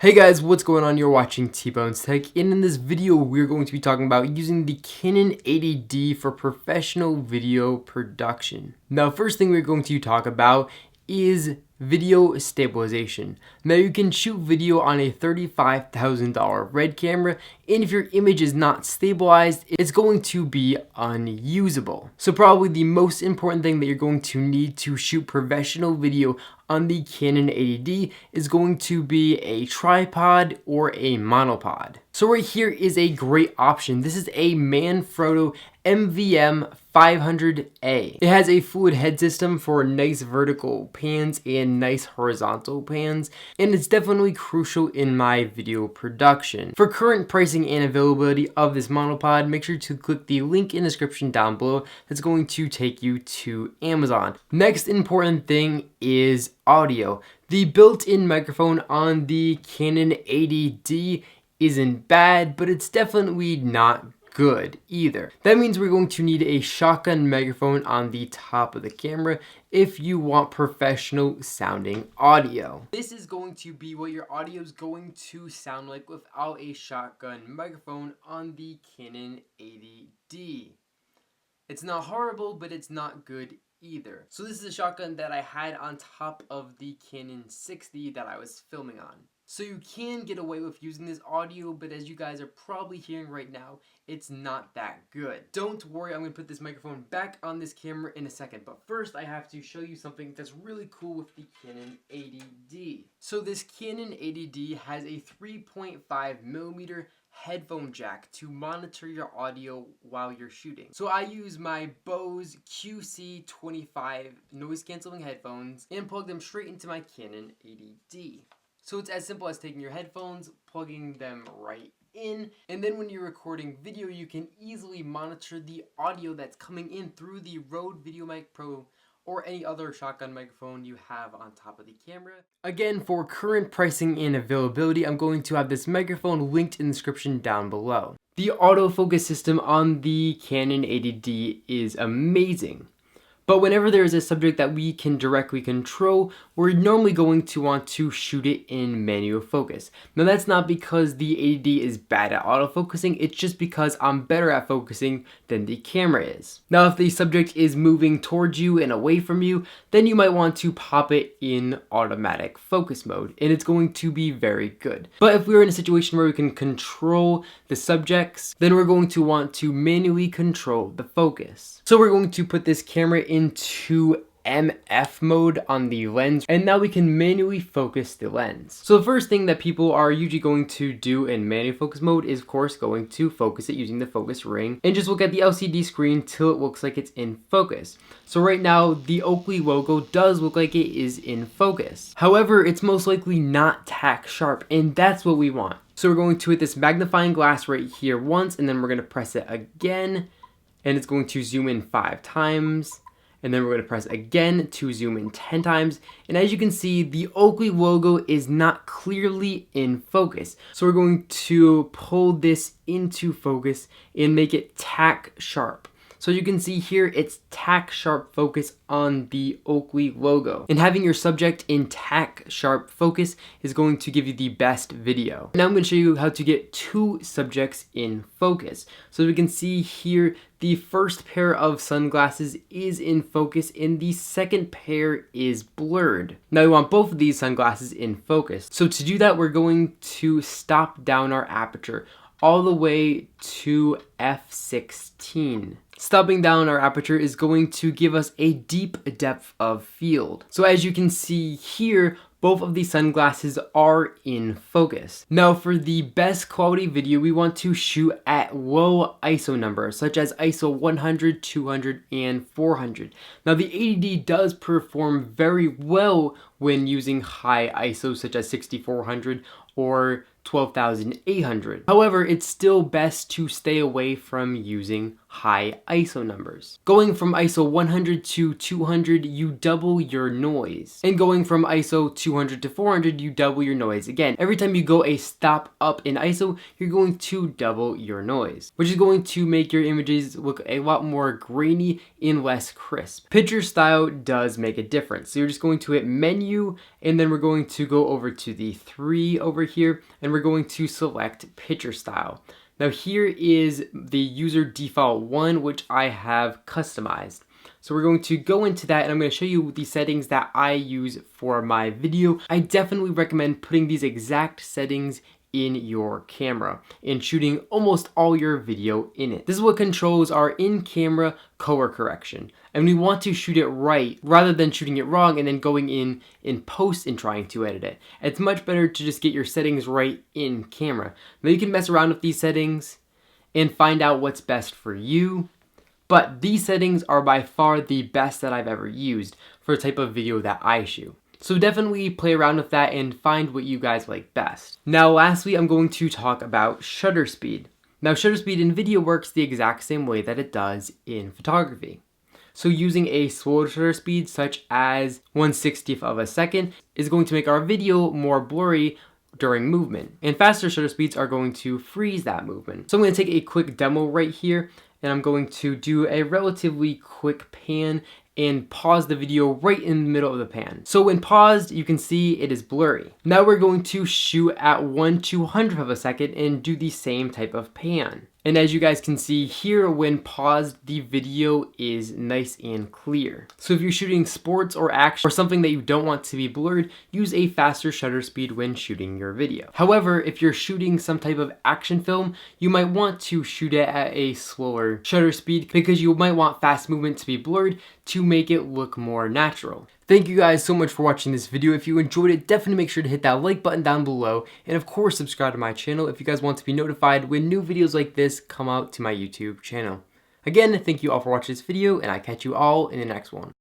Hey guys, what's going on? You're watching T-Bones Tech, and in this video we're going to be talking about using the Canon 80D for professional video production. Now, first thing we're going to talk about is video stabilization. Now, you can shoot video on a $35,000 RED camera, and if your image is not stabilized, it's going to be unusable. So probably the most important thing that you're going to need to shoot professional video on the Canon 80D is going to be a tripod or a monopod. So right here is a great option. This is a Manfrotto MVM 500A. It has a fluid head system for nice vertical pans and nice horizontal pans, and it's definitely crucial in my video production. For current pricing and availability of this monopod, make sure to click the link in the description down below. That's going to take you to Amazon. Next important thing is audio. The built-in microphone on the Canon 80D isn't bad, but it's definitely not good either. That means we're going to need a shotgun microphone on the top of the camera if you want professional sounding audio. This is going to be what your audio is going to sound like without a shotgun microphone on the Canon 80D. It's not horrible, but it's not good either. So this is a shotgun that I had on top of the Canon 60 that I was filming on. So you can get away with using this audio, but as you guys are probably hearing right now, it's not that good. Don't worry, I'm going to put this microphone back on this camera in a second, but first I have to show you something that's really cool with the Canon 80D. So this Canon 80D has a 3.5mm headphone jack to monitor your audio while you're shooting. So I use my Bose QC25 noise cancelling headphones and plug them straight into my Canon 80D. So it's as simple as taking your headphones, plugging them right in, and then when you're recording video, you can easily monitor the audio that's coming in through the Rode VideoMic Pro or any other shotgun microphone you have on top of the camera. Again, for current pricing and availability, I'm going to have this microphone linked in the description down below. The autofocus system on the Canon 80D is amazing. But whenever there is a subject that we can directly control, we're normally going to want to shoot it in manual focus. Now that's not because the 80D is bad at autofocusing, it's just because I'm better at focusing than the camera is. Now if the subject is moving towards you and away from you, then you might want to pop it in automatic focus mode, and it's going to be very good. But if we're in a situation where we can control the subjects, then we're going to want to manually control the focus. So we're going to put this camera into MF mode on the lens, and now we can manually focus the lens. So the first thing that people are usually going to do in manual focus mode is of course going to focus it using the focus ring and just look at the LCD screen till it looks like it's in focus. So right now the Oakley logo does look like it is in focus. However, it's most likely not tack sharp, and that's what we want. So we're going to hit this magnifying glass right here once, and then we're going to press it again, and it's going to zoom in 5 times. And then we're going to press again to zoom in 10 times. And as you can see, the Oakley logo is not clearly in focus. So we're going to pull this into focus and make it tack sharp. So you can see here, it's tack sharp focus on the Oakley logo. And having your subject in tack sharp focus is going to give you the best video. Now I'm going to show you how to get 2 subjects in focus. So we can see here, the first pair of sunglasses is in focus and the second pair is blurred. Now we want both of these sunglasses in focus. So to do that, we're going to stop down our aperture all the way to f16. Stopping down our aperture is going to give us a deep depth of field. So as you can see here, both of these sunglasses are in focus. Now for the best quality video, we want to shoot at low ISO numbers, such as ISO 100, 200, and 400. Now the 80D does perform very well when using high ISO, such as 6400 or 12,800. However, it's still best to stay away from using high ISO numbers. Going from ISO 100 to 200, you double your noise. And going from ISO 200 to 400, you double your noise. Again, every time you go a stop up in ISO, you're going to double your noise, which is going to make your images look a lot more grainy and less crisp. Picture style does make a difference. So you're just going to hit menu menu, and then we're going to go over to the 3 over here, and we're going to select picture style. Now here is the user default one, which I have customized. So we're going to go into that, and I'm going to show you the settings that I use for my video. I definitely recommend putting these exact settings in your camera and shooting almost all your video in it. This is what controls our in-camera color correction. And we want to shoot it right rather than shooting it wrong and then going in post and trying to edit it. It's much better to just get your settings right in camera. Now you can mess around with these settings and find out what's best for you, but these settings are by far the best that I've ever used for the type of video that I shoot. So definitely play around with that and find what you guys like best. Now lastly, I'm going to talk about shutter speed. Now shutter speed in video works the exact same way that it does in photography. So using a slow shutter speed such as 1/60th of a second is going to make our video more blurry during movement. And faster shutter speeds are going to freeze that movement. So I'm going to take a quick demo right here, and I'm going to do a relatively quick pan and pause the video right in the middle of the pan. So when paused, you can see it is blurry. Now we're going to shoot at 1/200th of a second and do the same type of pan. And as you guys can see here, when paused, the video is nice and clear. So if you're shooting sports or action or something that you don't want to be blurred, use a faster shutter speed when shooting your video. However, if you're shooting some type of action film, you might want to shoot it at a slower shutter speed because you might want fast movement to be blurred to make it look more natural. Thank you guys so much for watching this video. If you enjoyed it, definitely make sure to hit that like button down below. And of course, subscribe to my channel if you guys want to be notified when new videos like this come out to my YouTube channel. Again, thank you all for watching this video, and I catch you all in the next one.